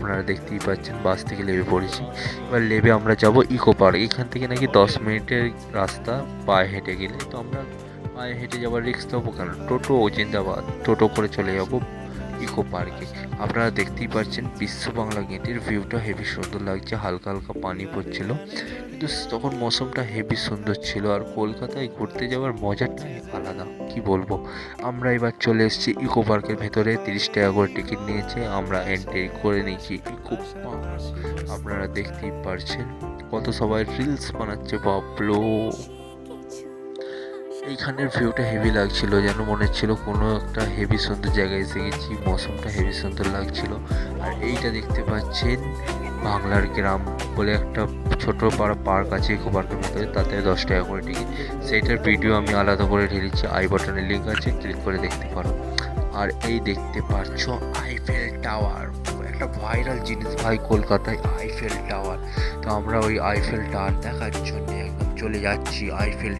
আপনারা দেখতেই পাচ্ছেন বাস থেকে নেমে পড়েছি। এবার নেমে আমরা যাব ইকো পার্ক। এখান থেকে নাকি 10 মিনিটের রাস্তা পায়ে হেঁটে গেলে। তো আমরা পায়ে হেঁটে যাওয়ার রিস্ক নেবো কেন, টোটো জিন্দাবাদ, টোটো করে চলে যাব ইকো পার্কে। আপনারা দেখতেই পাচ্ছেন বিশ্ব বাংলা গেটের ভিউটা হেভি সুন্দর লাগছে, হালকা হালকা পানি পড়ছিল, কিন্তু তখন মৌসুমটা হেভি সুন্দর ছিল। আর কলকাতায় ঘুরতে যাওয়ার মজাটাই আলাদা, কি বলবো। আমরা এবার চলে এসেছি ইকো পার্কের ভেতরে। 30 টাকা করে টিকিট নিয়েছে, আমরা এন্ট্রি করে নিয়েছি ইকো পার্ক। আপনারা দেখতেই পারছেন কত সবাই রিলস বানাচ্ছে, বাবলো। এইখানের ভিউটা হেভি লাগছিল, যেন মনে হচ্ছিল কোনো একটা হেভি সুন্দর জায়গায় এসে গেছি। মৌসুমটা হেভি সুন্দর লাগছিল। আর এইটা দেখতে পাচ্ছেন বাংলার গ্রাম বলে একটা ছোট পাড়া পার্ক আছে ইকো পার্কের মধ্যে, তাতে 10 টাকা করে টিকিট। সেইটার ভিডিও আমি আলাদা করে ঢেলেছি, আই বাটনে লিঙ্ক আছে, ক্লিক করে দেখতে পারো। আর এই দেখতে পাচ্ছ আইফেল টাওয়ার, একটা ভাইরাল জিনিস ভাই কলকাতায়, আইফেল টাওয়ার। তো আমরা ওই আইফেল টাওয়ার দেখার জন্য একদম চলে যাচ্ছি আইফেল